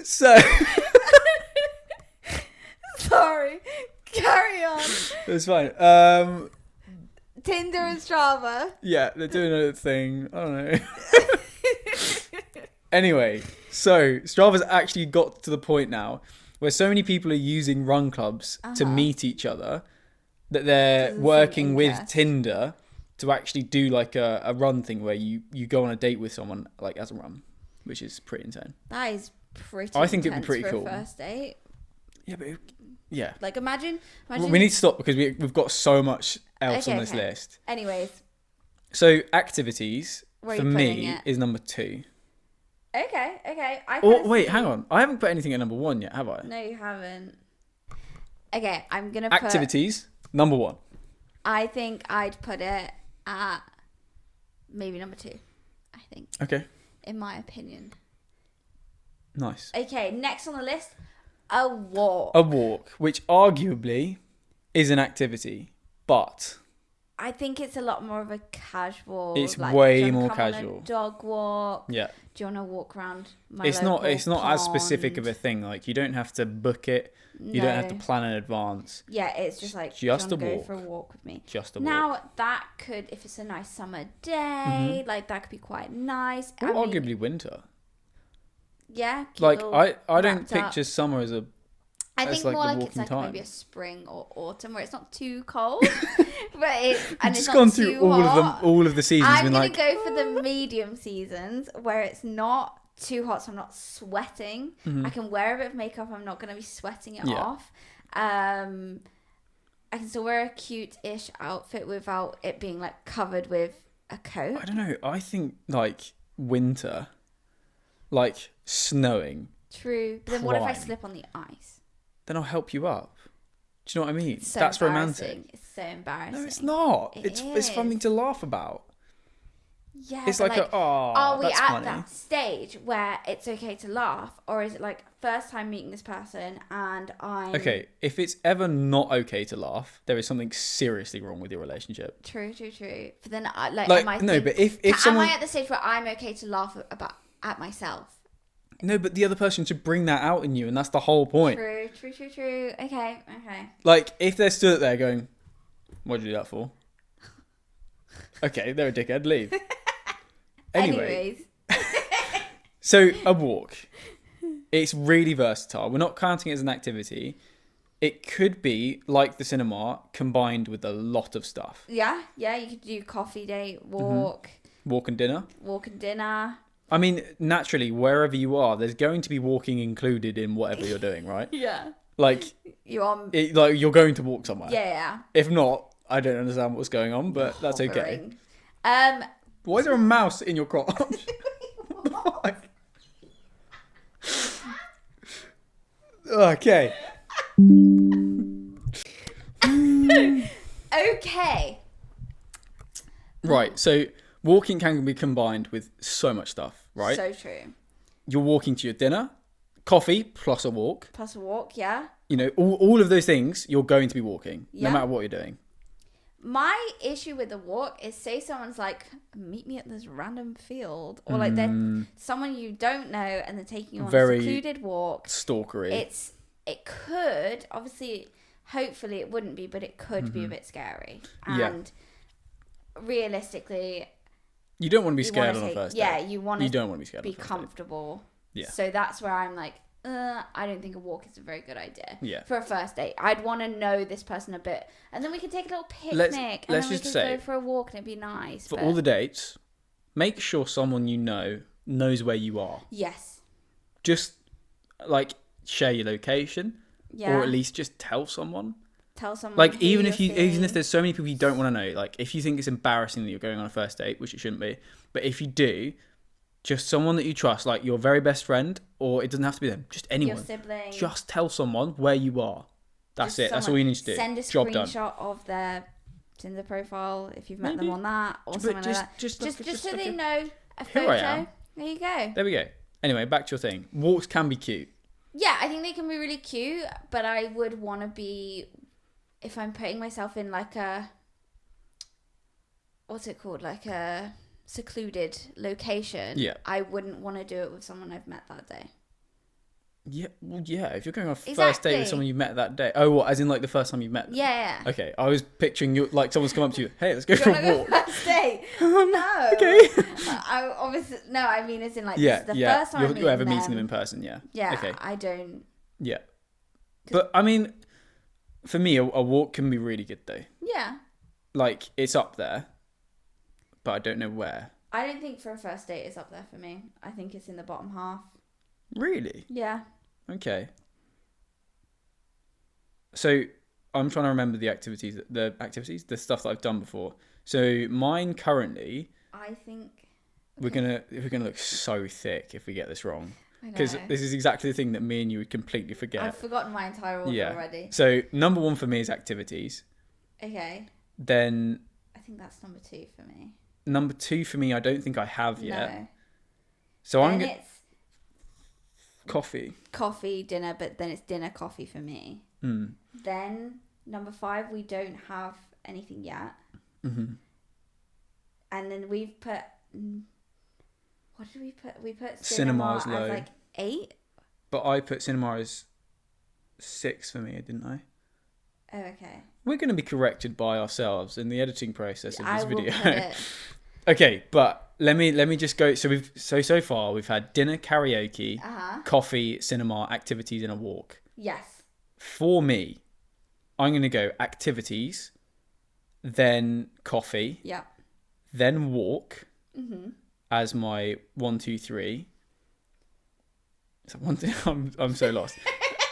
So Sorry. Carry on. it's fine. Tinder and Strava. Yeah, they're doing a thing. I don't know. Anyway, so Strava's actually got to the point now where so many people are using run clubs to meet each other that they're Doesn't seem working with interest. Tinder to actually do like a run thing where you go on a date with someone like as a run, which is pretty insane. That is pretty. I think it'd be intense pretty for cool. A first date. Yeah, but yeah. Like imagine. We need to stop because we've got so much else on this list. Anyways. So activities Where are for you putting me it? is number 2. Okay. Oh wait, hang on. I haven't put anything at number 1 yet, have I? No, you haven't. Okay, I'm gonna Activities number 1. I think I'd put it at maybe number 2. I think. Okay. In my opinion. Nice. Okay, next on the list, a walk. A walk, which arguably is an activity, but I think it's a lot more of a casual. it's like, way do you wanna more come on a casual. dog walk. Yeah. Do you want to walk around my It's not as specific pond? of a thing. Like you don't have to book it. You don't have to plan in advance. Yeah, it's just like Just do you a wanna walk. go for a walk with me. Just a walk. Now that could, if it's a nice summer day, like that could be quite nice. Or I mean, arguably winter. yeah. keep Like it all I don't wrapped up. picture summer as a. I as think like more the like it's walking like time. maybe a spring or autumn where it's not too cold, but it's and it's Just not gone too through hot. all of the seasons. I'm been gonna like, go for the medium seasons where it's not too hot, so I'm not sweating. I can wear a bit of makeup. I'm not gonna be sweating it Yeah. off. I can still wear a cute-ish outfit without it being like covered with a coat. I don't know. I think like winter, like snowing. True, but then what if I Prime. slip on the ice? Then I'll help you up. Do you know what I mean? It's so That's embarrassing. romantic. It's so embarrassing. No, it's not. It It's is. something to laugh about. Yeah, It's but like, are we that's at funny. that stage where it's okay to laugh, or is it like first time meeting this person and I'm Okay, if it's ever not okay to laugh, there is something seriously wrong with your relationship. True. But then I like, Like am I no, but if am someone I at the stage where I'm okay to laugh at myself? no, but the other person should bring that out in you, and that's the whole point. True. Okay. Like if they're stood there going, "What'd you do that for?" Okay, they're a dickhead. Leave. Anyway, Anyways, so a walk. It's really versatile. We're not counting it as an activity. It could be like the cinema combined with a lot of stuff. yeah, you could do coffee date, walk, Walk and dinner. walk and dinner. I mean, naturally, wherever you are, there's going to be walking included in whatever you're doing, right? Yeah, Like, you on? like you're going to walk somewhere. Yeah. If not, I don't understand what's going on, but that's okay. Hovering. Why is there a mouse in your crotch? What the fuck? Okay. Okay. Right. So walking can be combined with so much stuff, right? So true. You're walking to your dinner, coffee plus a walk. Plus a walk, yeah. You know, all of those things, you're going to be walking, Yeah. no matter what you're doing. My issue with the walk is, say someone's like, meet me at this random field, or like they're someone you don't know and they're taking you on Very a secluded walk. Stalkery. It could, obviously, hopefully it wouldn't be, but it could be a bit scary. Yeah. And realistically, You don't want to be you scared wanna on a take- first date. yeah, you want You to don't want to be scared be on a first date. comfortable. Yeah. So that's where I'm like, I don't think a walk is a very good idea. Yeah. For a first date, I'd want to know this person a bit, and then we could take a little picnic, Let's and then we just could say, go for a walk, and it'd be nice. For but all the dates, make sure someone you know knows where you are. yes, Just like share your location, yeah, or at least just tell someone. tell someone. Like who even you're if seeing. there's so many people you don't want to know, like if you think it's embarrassing that you're going on a first date, which it shouldn't be, but if you do, just someone that you trust, like your very best friend, or it doesn't have to be them, just anyone. your sibling, Just tell someone where you are. That's just it. That's all someone- you need to do. Send a Job done. screenshot of their Tinder profile if you've met Maybe. them on that, or But something just- like that. just so like they a- know a Here photo. I am. There you go. There we go. Anyway, back to your thing. Walks can be cute. Yeah, I think they can be really cute, but I would want to be, if I'm putting myself in like a, what's it called, like a secluded location, Yeah. I wouldn't want to do it with someone I've met that day. Yeah, well, yeah. If you're going on a first date Exactly. with someone you met that day. Oh, what? As in like the first time you met them? Yeah. Okay, I was picturing you like someone's come up to you. Hey, let's go Do for you want to a go walk. first date? No. Okay. I obviously no. I mean, it's in like Yeah, the yeah. first time You're ever meeting meeting them in person, yeah. Yeah. Okay. I don't. Yeah. But I mean, for me, a walk can be really good though. Yeah. Like it's up there, but I don't know where. I don't think for a first date it's up there for me. I think it's in the bottom half. Really? Yeah. Okay. So I'm trying to remember the stuff that I've done before. So mine currently, I think we're gonna look so thick if we get this wrong, I know. because this is exactly the thing that me and you would completely forget. I've forgotten my entire order already. So number 1 for me is activities. Okay. Then I think that's number 2 for me. number 2 for me, I don't think I have yet. No. So Then I'm it's coffee, dinner, but then it's dinner, coffee for me. Mm. Then number 5, we don't have anything yet. Mm-hmm. And then we've put, what did we put? We put Cinema cinema is as low. like 8. But I put cinema as 6 for me, didn't I? Oh, okay. We're going to be corrected by ourselves in the editing process of this video. Will put it. Okay, but let me just go. So far we've had dinner, karaoke, coffee, cinema, activities, and a walk. Yes. For me, I'm going to go activities, then coffee, Yeah. then walk Mm-hmm. as my 1, 2, 3. Is that 1, 2? I'm so lost.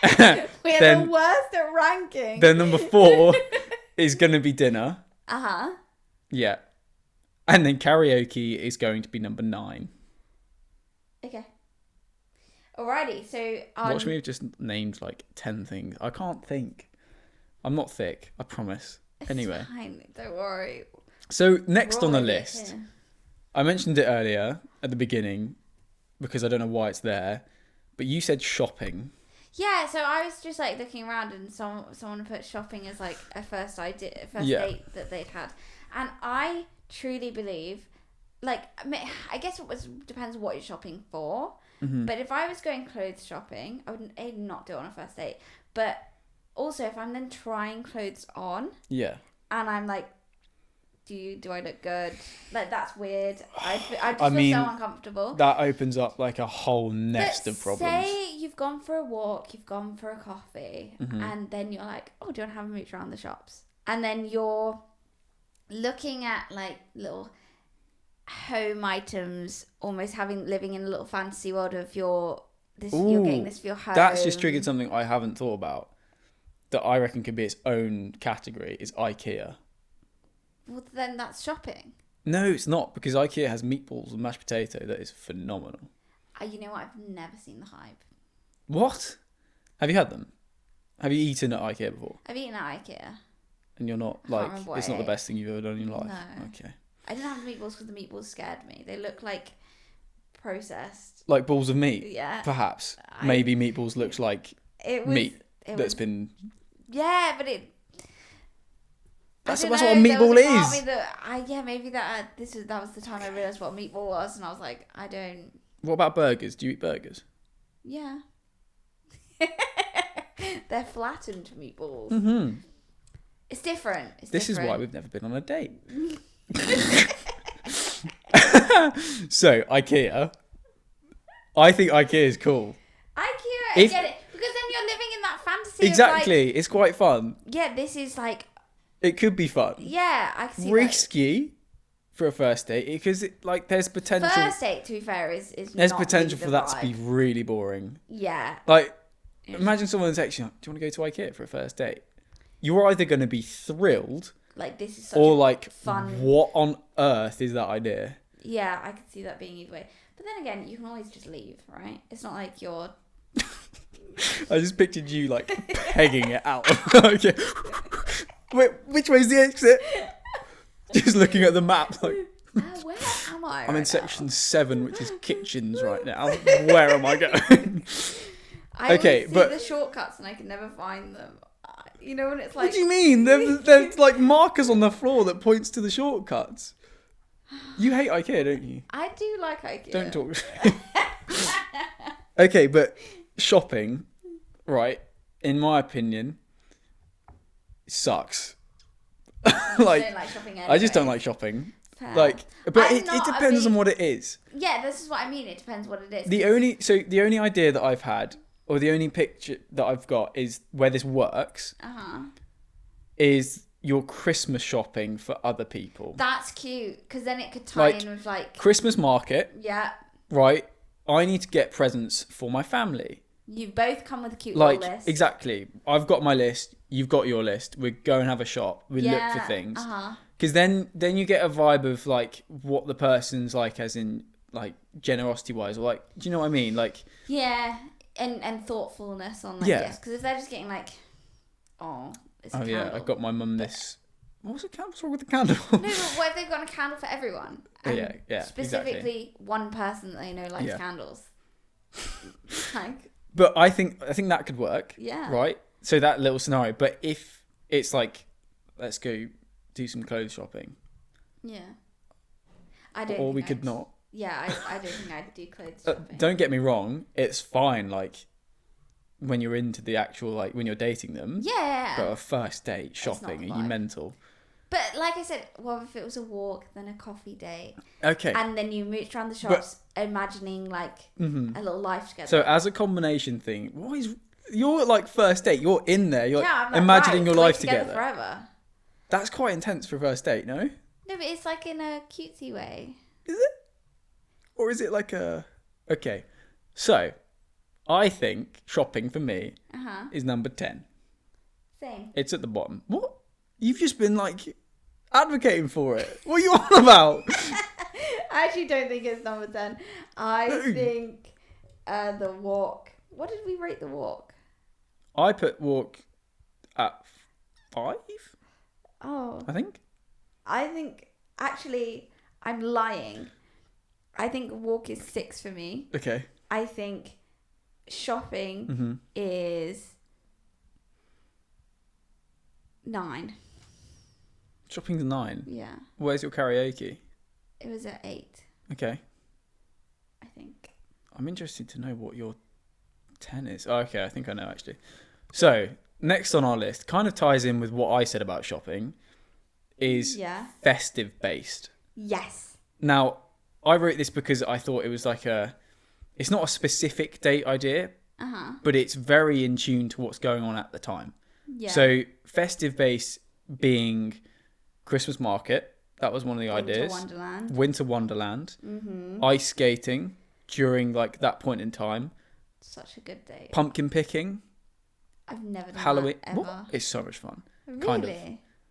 We're Then- the worst at ranking. Then number 4 is going to be dinner. Uh-huh. Yeah. And then karaoke is going to be number 9. Okay. Alrighty, so Watch me have just named like 10 things. I can't think. I'm not thick, I promise. Anyway. It's fine, don't worry. So next on the We're already list, here. I mentioned it earlier at the beginning because I don't know why it's there, but you said shopping. Yeah, so I was just like looking around and someone put shopping as like a first date that they'd had. And I truly believe, like, I guess depends on what you're shopping for. Mm-hmm. But if I was going clothes shopping, I would not do it on a first date. But also, if I'm then trying clothes on, Yeah. and I'm like, do I look good? Like, that's weird. I'd just I mean, feel so uncomfortable. That opens up like a whole nest But of problems. say you've gone for a walk, you've gone for a coffee, Mm-hmm. and then you're like, oh, do you want to have a mooch around the shops? And then you're looking at like little home items, almost living in a little fantasy world of you're getting this for your home. That's just triggered something I haven't thought about that I reckon could be its own category, is IKEA. Well, then that's shopping. No, it's not, because IKEA has meatballs and mashed potato that is phenomenal. You know what? I've never seen the hype. What? Have you had them? Have you eaten at IKEA before? I've eaten at IKEA. And you're not I can't like, remember what it's I not the ate. best thing you've ever done in your life? No. Okay. I didn't have the meatballs because the meatballs scared me. They look like processed. Like balls of meat? Yeah. Perhaps. Maybe meatballs looks like It was meat it that's was, been... Yeah, but it. That's I what don't a know, there meatball was a part of is. me that maybe that was the time I realised what a meatball was, and I was like, I don't. What about burgers? Do you eat burgers? Yeah. They're flattened meatballs. Mm-hmm. It's different. This is why we've never been on a date. So, IKEA. I think IKEA is cool. IKEA, I get it. Because then you're living in that fantasy Exactly. of like, It's quite fun. yeah, this is like, It could be fun. yeah, I can see that. Risky for a first date, because there's potential. First date, to be fair, is There's not potential really for the that to be vibe. really boring. Yeah. Like, imagine someone texting you, do you want to go to IKEA for a first date? You're either going to be thrilled Like, this is such or a like, fun. what on earth is that idea? Yeah, I could see that being either way. But then again, you can always just leave, right? It's not like you're. I just pictured you like pegging it out. Okay. Wait, which way's the exit? Just looking at the map, like, Where am I? I'm in right section 7, which is kitchens right now. Where am I going? now? Okay, I always but- see the shortcuts and I can never find them. You know when it's What like. do you mean? There's like markers on the floor that points to the shortcuts. You hate IKEA, don't you? I do like IKEA. Don't talk. Okay, but shopping, right? In my opinion, sucks. You Like, don't like shopping I just don't anyway. like shopping. Fair. Like, but I'm it not a depends on big- what it is. Yeah, this is what I mean. It depends what it is. The only idea that I've had, or the only picture that I've got, is where this works, is your Christmas shopping for other people. That's cute because then it could tie Like, in with like. Christmas market, Yeah, right? I need to get presents for my family. you both come with a cute Like, little list. exactly. I've got my list. you've got your list. We go and have a shop. We look for things. Uh-huh. Because then you get a vibe of like what the person's like, as in like generosity wise, or like, do you know what I mean? Like, yeah, and thoughtfulness on like, yes, because if they're just getting like, it's a candle. I got my mum this. What's wrong with the candle? No, but what if they've got a candle for everyone? And yeah, specifically exactly. one person that they know likes candles. Like, but I think that could work. Yeah. Right. So that little scenario, but if it's like, let's go do some clothes shopping. Yeah. I don't. Or we could not. Yeah, I don't think I'd do clothes shopping. Don't get me wrong, it's fine. Like when you're into the actual, like when you're dating them. Yeah. But a first date shopping, are you mental? But like I said, what if it was a walk, then a coffee date? Okay. And then you mooch around the shops, imagining like a little life together. So as a combination thing, what is your like first date? You're in there. You're like, imagining your life together forever. That's quite intense for a first date, no? No, but it's like in a cutesy way. Is it? Or is it like a... Okay. So, I think shopping for me is number 10. Same. It's at the bottom. What? You've just been like advocating for it. What are you on about? I actually don't think it's number 10. I think the walk. What did we rate the walk? I put walk at 5. Oh. I think actually I'm lying. I think walk is 6 for me. Okay. I think shopping is 9. Shopping's 9. Yeah. Where's your karaoke? It was at 8. Okay. I think. I'm interested to know what your 10 is. Oh, okay, I think I know actually. So, next on our list, kind of ties in with what I said about shopping, is festive based. Yes. Now, I wrote this because I thought it was like it's not a specific date idea, but it's very in tune to what's going on at the time. Yeah. So, festive base being Christmas market, that was one of the ideas. Winter Wonderland. Mm-hmm. Ice skating during like that point in time. Such a good date. Pumpkin picking. I've never done Halloween. that ever. What? It's so much fun. Really? Kind of.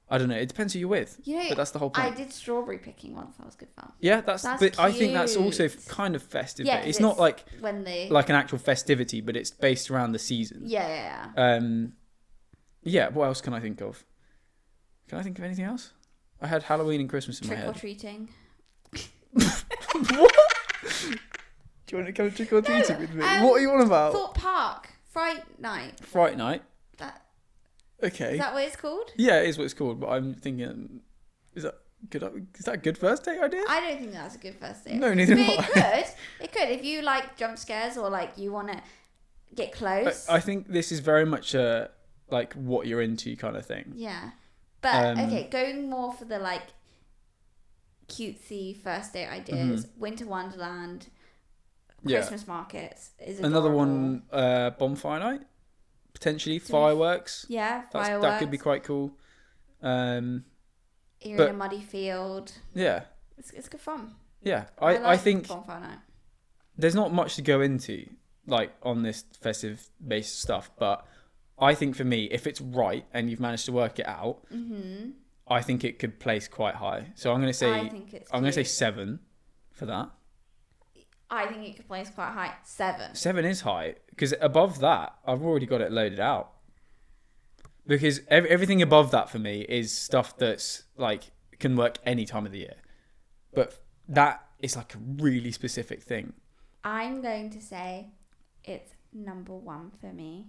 I don't know. It depends who you're with. But that's the whole point. I did strawberry picking once. That was good fun. Yeah, that's but cute. I think that's also kind of festive. Yeah, it's not like when they like an actual festivity, but it's based around the season. Yeah. Yeah. What else can I think of? Can I think of anything else? I had Halloween and Christmas in my head. Trick or treating. What? Do you want to come trick or treating with me? What are you on about? Thought Park. Fright Night. Fright Night. Okay. Is that what it's called? Yeah, it is what it's called. But I'm thinking, is that good? Is that a good first date idea? I don't think that's a good first date. No, neither do I. It could. If you like jump scares or like you want to get close. I think this is very much a like what you're into kind of thing. Yeah, but okay, going more for the like cutesy first date ideas. Winter Wonderland. Christmas markets is adorable. Another one, bonfire night. Potentially fireworks. Yeah, fireworks. That could be quite cool. You're in a muddy field. Yeah. It's good fun. Yeah, I think bonfire night. There's not much to go into like on this festive based stuff, but I think for me, if it's right and you've managed to work it out, I think it could place quite high. So I'm going to say 7 for that. I think it could place quite high. 7. 7 is high because above that, I've already got it loaded out. Because everything above that for me is stuff that's like can work any time of the year, but that is like a really specific thing. I'm going to say it's number 1 for me.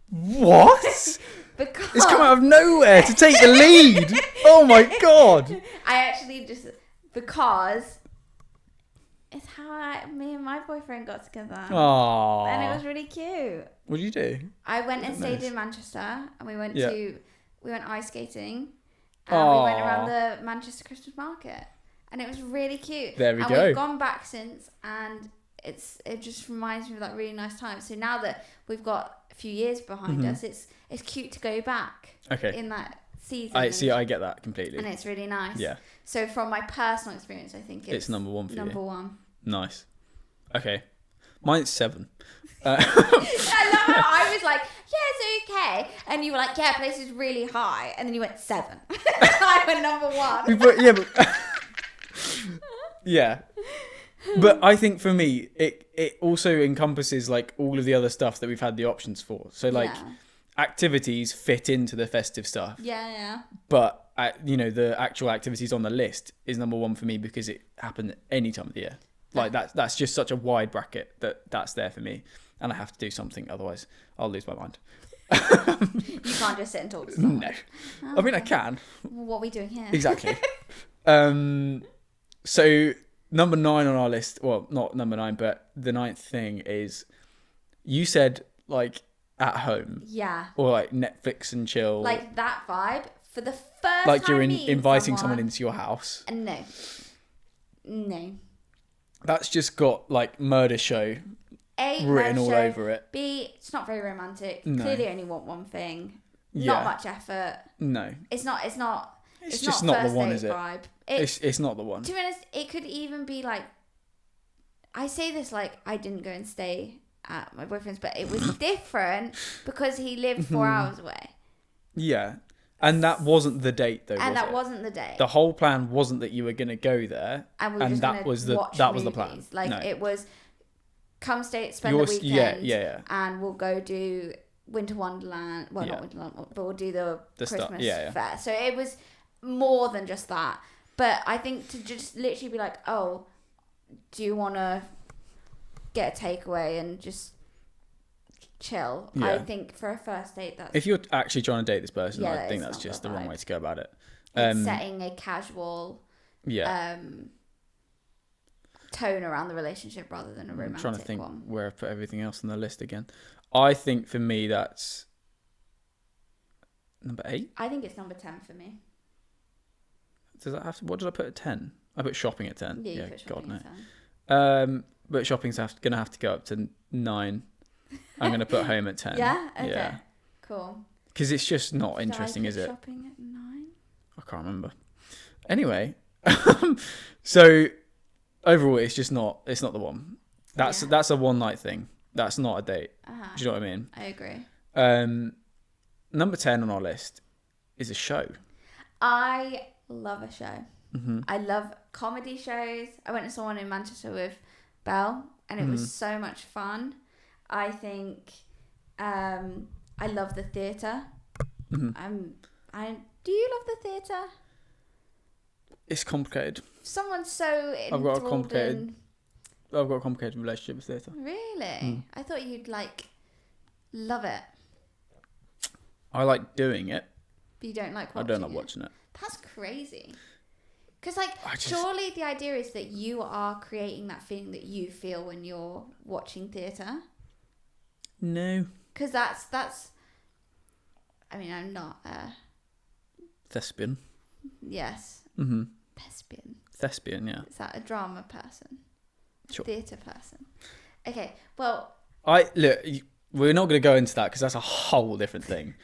What? Because it's come out of nowhere to take the lead. Oh my god! I actually because. It's how me and my boyfriend got together. Aww. And it was really cute. What did you do? I went and stayed in Manchester and we went ice skating and we went around the Manchester Christmas market and it was really cute. There we go. And we've gone back since and it just reminds me of that really nice time. So now that we've got a few years behind us, it's cute to go back in that season. I get that completely. And it's really nice. Yeah. So from my personal experience, I think it's number 1 for you. Number 1. Nice. Okay. Mine's 7. I love how I was like, yeah, it's okay. And you were like, yeah, place is really high. And then you went 7. I went number 1. Yeah. But I think for me, it also encompasses like all of the other stuff that we've had the options for. So like activities fit into the festive stuff. Yeah. But the actual activities on the list is number 1 for me because it happened any time of the year. Like that's just such a wide bracket that's there for me, and I have to do something, otherwise I'll lose my mind. You can't just sit and talk to someone. No. I mean, I can. Well, what are we doing here? Exactly. So number 9 on our list, well, not number 9, but the 9th thing is, you said like at home. Yeah. Or like Netflix and chill. Like that vibe for the first like time. Like you're inviting someone into your house. No. That's just got like murder show written all over it. B, it's not very romantic. No. Clearly only want one thing. Yeah. Not much effort. No. It's just not the one, is it? Vibe. It's not the one. To be honest, it could even be like, I say this like I didn't go and stay at my boyfriend's, but it was different because he lived 4 hours away. Yeah. And that wasn't the date though. And that wasn't the date. The whole plan wasn't that you were going to go there, and that was the plan. Like no. It was come stay, spend the weekend, yeah, and we'll go do Winter Wonderland. Well, not Winter Wonderland, but we'll do the Christmas fair. So it was more than just that. But I think to just literally be like, oh, do you want to get a takeaway and just chill? Yeah. I think for a first date, that's... If you're actually trying to date this person, I think that's just the wrong way to go about it. It's setting a casual tone around the relationship rather than a romantic one. I'm trying to think where I put everything else on the list again. I think for me that's number 8. I think it's number 10 for me. Does that have to? What did I put at 10? I put shopping at 10. Yeah, you put shopping at 10. But shopping's going to have to go up to 9. I'm going to put home at 10. Yeah? Okay. Yeah. Cool. Because it's just not interesting, is it? Shopping at 9? I can't remember. Anyway, so overall, it's not the one. That's a one night thing. That's not a date. Uh-huh. Do you know what I mean? I agree. Number 10 on our list is a show. I love a show. Mm-hmm. I love comedy shows. I went and saw one in Manchester with Belle, and it was so much fun. I think I love the theatre. Mm-hmm. Do you love the theatre? It's complicated. Someone's so I've got a complicated relationship with theatre. Really? I thought you'd love it. I like doing it. But you don't like watching it? I don't like watching it. That's crazy. Because surely the idea is that you are creating that feeling that you feel when you're watching theatre. No. Because that's. I mean, I'm not a thespian. Yes. Mm-hmm. Thespian, yeah. Is that a drama person? Sure. Theatre person. Okay, well. We're not going to go into that because that's a whole different thing.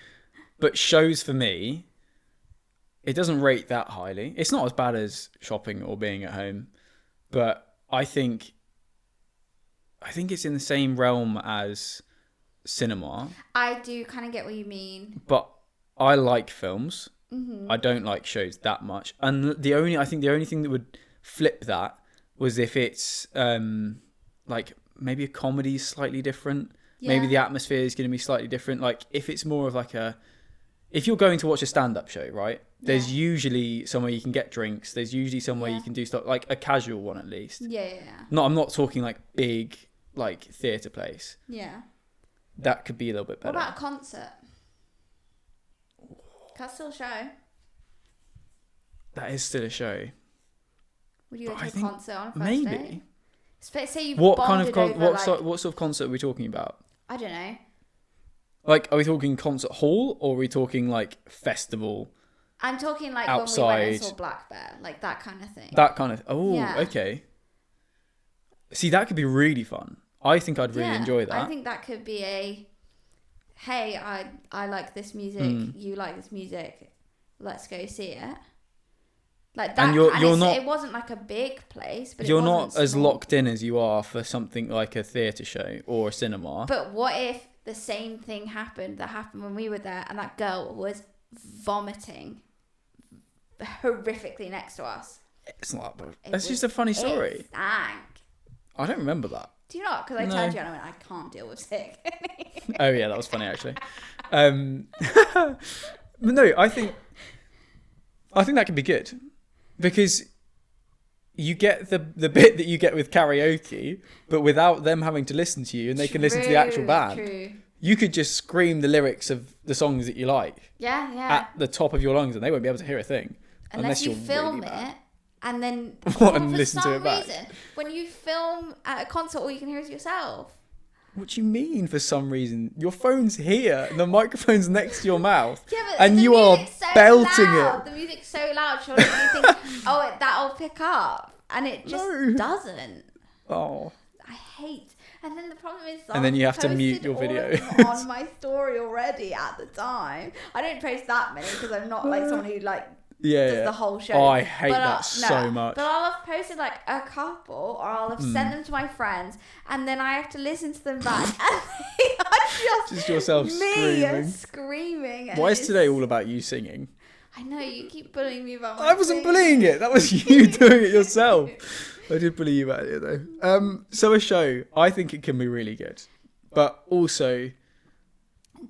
But shows for me, it doesn't rate that highly. It's not as bad as shopping or being at home, but I think it's in the same realm as cinema. I do kind of get what you mean. But I like films. Mm-hmm. I don't like shows that much. And the only thing that would flip that was if it's like maybe a comedy is slightly different. Yeah. Maybe the atmosphere is going to be slightly different. Like if it's more of like if you're going to watch a stand-up show, right? There's usually somewhere you can get drinks. There's usually somewhere you can do stuff, like a casual one at least. Yeah. I'm not talking like big, like theatre place. Yeah. That could be a little bit better. What about a concert? That's still a show. That is still a show. Would you go to a concert on a first maybe. date? Say you've what sort of concert are we talking about? I don't know. Like, are we talking concert hall or are we talking like festival? I'm talking like outside, when we went and saw Black Bear, like that kind of thing. Okay. See, that could be really fun. I think I'd really enjoy that. I think that could be hey, I like this music, you like this music, let's go see it. Like that, And you're it's- not- It wasn't like a big place, but You're it not wasn't as small. locked in as you are for something like a theatre show or a cinema. But what if the same thing happened that happened when we were there, and that girl was vomiting horrifically next to us? It's not. It That's was- just a funny It story. stank. I don't remember that. Do you not? Because I No. turned to you and I went, I can't deal with sick. Oh yeah, that was funny actually. But no, I think that could be good because you get the bit that you get with karaoke, but without them having to listen to you, and they can listen to the actual True, band. True. You could just scream the lyrics of the songs that you like Yeah, yeah. at the top of your lungs, and they won't be able to hear a thing Unless you you're film really bad. it and then What, and for listen to some it back? reason, when you film at a concert, all you can hear is yourself. What do you mean? For some reason, your phone's here, and the microphone's next to your mouth, Yeah, but and the you are music's so belting loud. it. The music's so loud, surely you think, oh, that'll pick up, and it just No. doesn't. Oh, I hate. And then the problem is, And then you have to mute posted your all of video. them on my story already at the time. I don't post that many because I'm not like someone who like yeah, does yeah. the whole show. Oh, I hate But that so much. But I'll have posted like a couple, or I'll have sent them to my friends, and then I have to listen to them back. And they are Just yourself screaming. screaming. and Why is it's- today all about you singing? I know you keep bullying me about my I wasn't singing. bullying it. That was you doing it yourself. I did bully you about it though. So a show, I think it can be really good, but also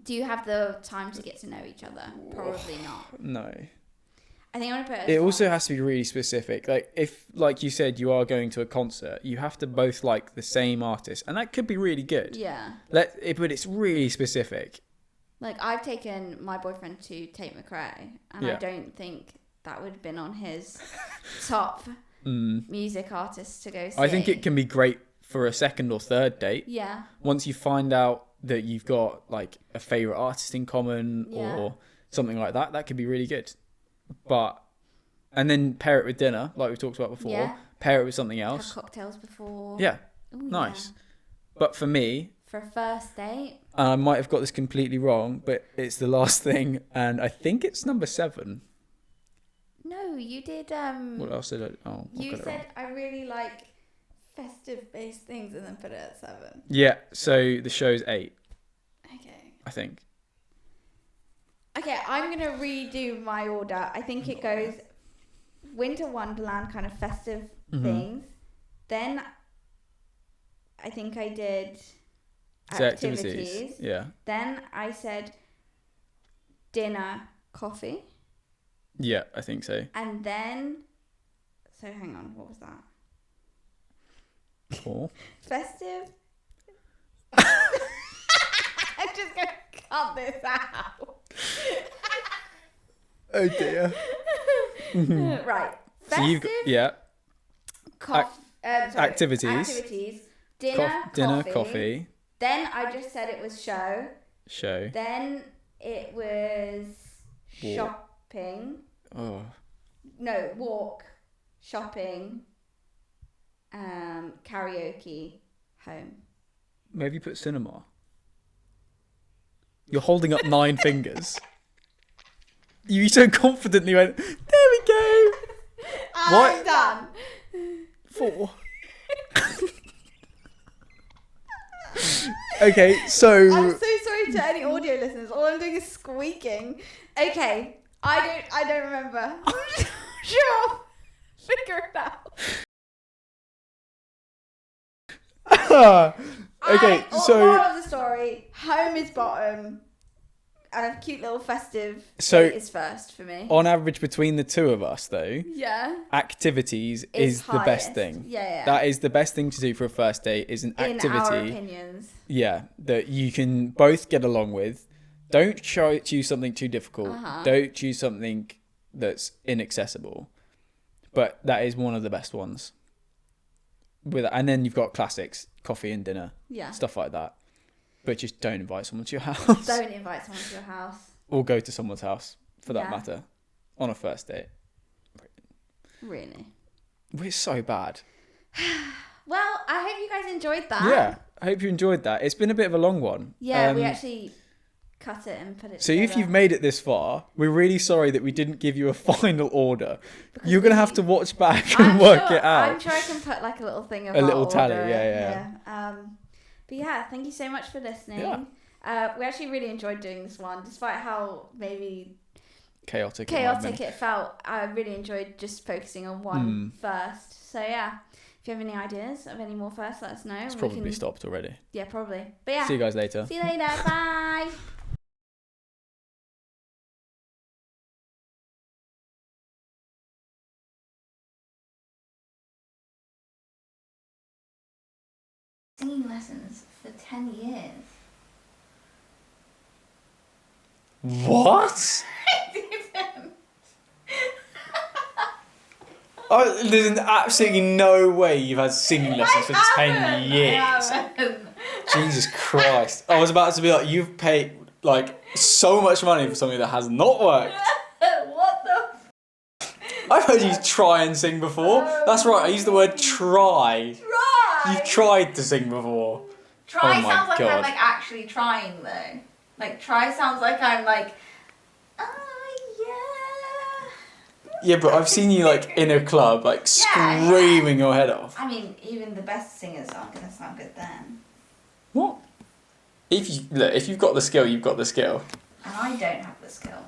Do you have the time to get to know each other? Probably not. no. I think I want to put It also has to be really specific. Like if, like you said, you are going to a concert, you have to both like the same artist, and that could be really good. Yeah. But it's really specific. Like, I've taken my boyfriend to Tate McRae, and Yeah. I don't think that would have been on his top music artists to go see. I think it can be great for a second or third date. Yeah. Once you find out that you've got like a favorite artist in common Yeah. or something like that, that could be really good. But and then pair it with dinner, like we talked about before. Yeah. Pair it with something Have else. cocktails before. Yeah, Ooh, nice. yeah. But for me, For a first date. and I might have got this completely wrong, but it's the last thing, and I think it's number 7. No, you did. What else did I? Oh, I You got it wrong. said I really like festive-based things, and then put it at 7. Yeah. So the show's 8, Okay. I think. Okay, I'm gonna redo my order. I think it goes Winter Wonderland, kind of festive Mhm. things. Then I think I did So activities. Yeah. Then I said dinner, coffee, Yeah, I think so. and then so hang on, what was that? 4. Festive. I'm just gonna cut this out. Oh dear. Right. So you've Festive. yeah. Sorry, Activities. Dinner, Dinner, coffee, Then I just said it was show. show. Then it was Walk. shopping. Oh, No, walk, shopping, karaoke, home. maybe put cinema. You're holding up 9 fingers. You so confidently went, there we go. I'm done. 4. Okay, so I'm so sorry to any audio listeners. All I'm doing is squeaking. Okay, I don't remember. Sure, figure it out. okay, Moral so of the story: home is bottom, and a cute little festive So- date is first for me. on average between the two of us though, Yeah, activities is the best highest. thing. Yeah. That is the best thing to do for a first date is an in our activity. opinions. Yeah, that you can both get along with. Don't choose something too difficult. Uh-huh. Don't choose something that's inaccessible. But that is one of the best ones. And then you've got classics, coffee and dinner, Yeah. stuff like that. But just don't invite someone to your house. Don't invite someone to your house. Or go to someone's house, for that Yeah. matter, on a first date. Really. We're so bad. Well, I hope you guys enjoyed that. Yeah, I hope you enjoyed that. It's been a bit of a long one. Yeah, we actually cut it and put it So together. if you've made it this far, we're really sorry that we didn't give you a final order. Because You're going to have to watch back and work it out. I'm sure I can put like a little thing of A our little tally, order. yeah. But yeah, thank you so much for listening. Yeah. We actually really enjoyed doing this one, despite how maybe Chaotic it felt. I really enjoyed just focusing on one first. So yeah, if you have any ideas of any more first, let us know. It's probably stopped already. Yeah, probably. But yeah. See you guys later. See you later. Bye. Singing lessons for 10 years. What? There's absolutely no way you've had singing lessons for 10 years. Jesus Christ. I was about to be like, you've paid like so much money for something that has not worked. What the? I've heard you try and sing before. That's right, I used the word try. Try. You've tried to sing before. Try Oh my sounds like God. I'm like actually trying though. Like try sounds like I'm like, Yeah, but I've seen you like in a club, like screaming your head off. I mean, even the best singers aren't gonna sound good then. What? If you've got the skill, you've got the skill. And I don't have the skill.